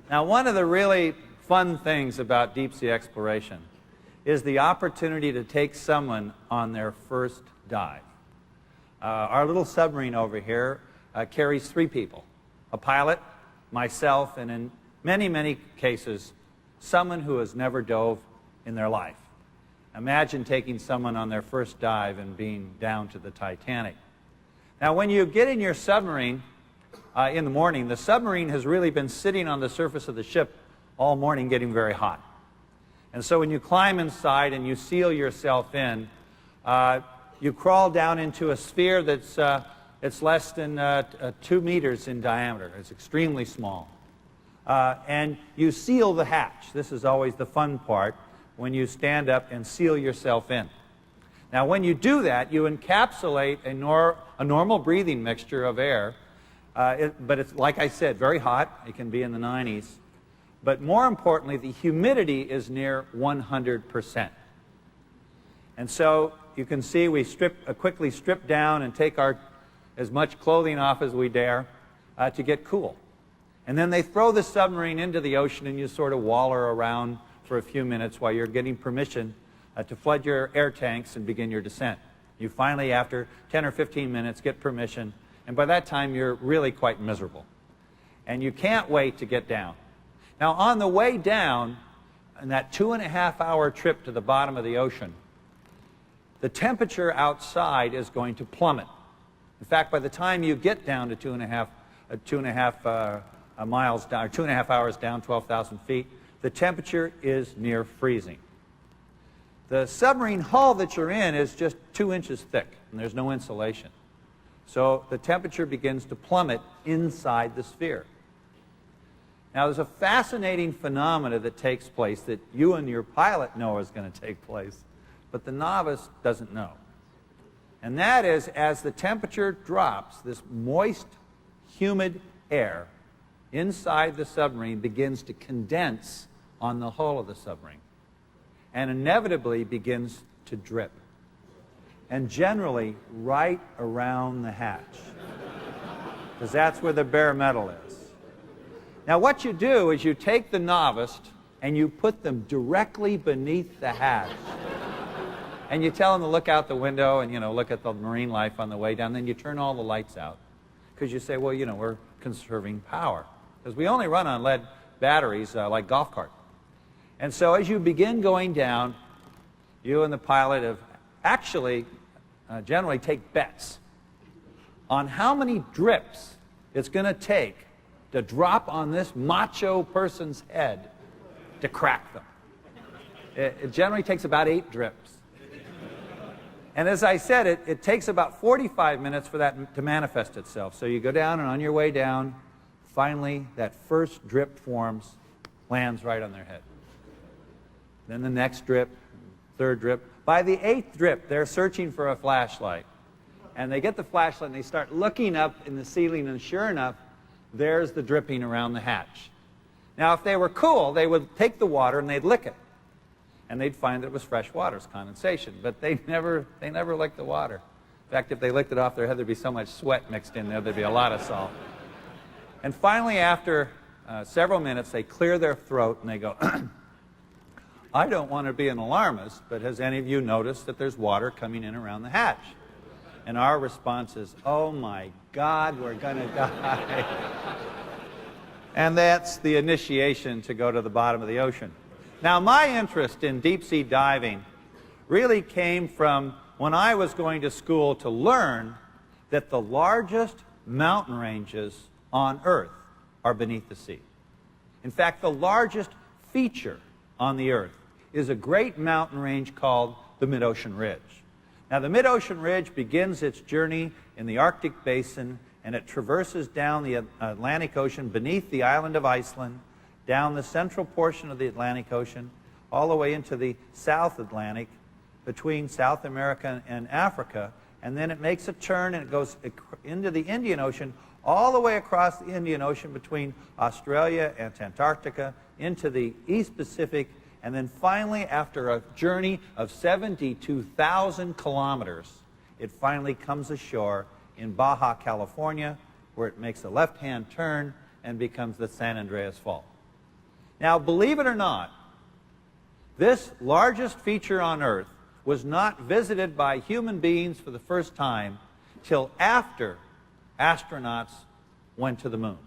Now, one of the really fun things about deep-sea exploration is the opportunity to take someone on their first dive. Our little submarine over here carries 3 people, a pilot, myself, and in many, many cases, someone who has never dove in their life. Imagine taking someone on their first dive and being down to the Titanic. Now, when you get in your submarine in the morning, the submarine has really been sitting on the surface of the ship all morning getting very hot. And so when you climb inside and you seal yourself in, you crawl down into a sphere that's it's less than 2 meters in diameter. It's extremely small. And you seal the hatch. This is always the fun part, when you stand up and seal yourself in. Now, when you do that, you encapsulate a normal breathing mixture of air, but it's, like I said, very hot. It can be in the 90s. But more importantly, the humidity is near 100%. And so you can see we quickly strip down and take as much clothing off as we dare to get cool. And then they throw the submarine into the ocean, and you sort of waller around for a few minutes while you're getting permission to flood your air tanks and begin your descent. You finally, after 10 or 15 minutes, get permission, and by that time you're really quite miserable. And you can't wait to get down. Now, on the way down, in that 2.5-hour trip to the bottom of the ocean, the temperature outside is going to plummet. In fact, by the time you get down to 2.5 miles down, or 2.5 hours down, 12,000 feet, the temperature is near freezing. The submarine hull that you're in is just 2 inches thick, and there's no insulation. So the temperature begins to plummet inside the sphere. Now, there's a fascinating phenomena that takes place that you and your pilot know is going to take place, but the novice doesn't know. And that is, as the temperature drops, this moist, humid air inside the submarine begins to condense on the hull of the submarine and inevitably begins to drip. And generally right around the hatch, because that's where the bare metal is. Now, what you do is you take the novice and you put them directly beneath the hatch. And you tell them to look out the window and, look at the marine life on the way down. Then you turn all the lights out, because you say, well, we're conserving power, because we only run on lead batteries like golf cart. And so as you begin going down, you and the pilot have actually generally take bets on how many drips it's going to take to drop on this macho person's head to crack them. It generally takes about 8 drips. And as I said, it takes about 45 minutes for that to manifest itself. So you go down, and on your way down, finally that first drip forms, lands right on their head. Then the next drip, third drip. By the 8th drip, they're searching for a flashlight. And they get the flashlight and they start looking up in the ceiling, and sure enough, there's the dripping around the hatch. Now, if they were cool, they would take the water and they'd lick it. And they'd find that it was fresh water, it's condensation. But they never licked the water. In fact, if they licked it off their head, there'd be so much sweat mixed in there, there'd be a lot of salt. And finally, after several minutes, they clear their throat and they go, I don't want to be an alarmist, but has any of you noticed that there's water coming in around the hatch? And our response is, oh my God, we're going to die. And that's the initiation to go to the bottom of the ocean. Now, my interest in deep-sea diving really came from when I was going to school to learn that the largest mountain ranges on Earth are beneath the sea. In fact, the largest feature on the Earth is a great mountain range called the Mid-Ocean Ridge. Now, the Mid-Ocean Ridge begins its journey in the Arctic Basin, and it traverses down the Atlantic Ocean beneath the island of Iceland, down the central portion of the Atlantic Ocean, all the way into the South Atlantic, between South America and Africa, and then it makes a turn and it goes into the Indian Ocean, all the way across the Indian Ocean between Australia and Antarctica, into the East Pacific, and then finally, after a journey of 72,000 kilometers, it finally comes ashore in Baja, California, where it makes a left-hand turn and becomes the San Andreas Fault. Now, believe it or not, this largest feature on Earth was not visited by human beings for the first time till after astronauts went to the moon.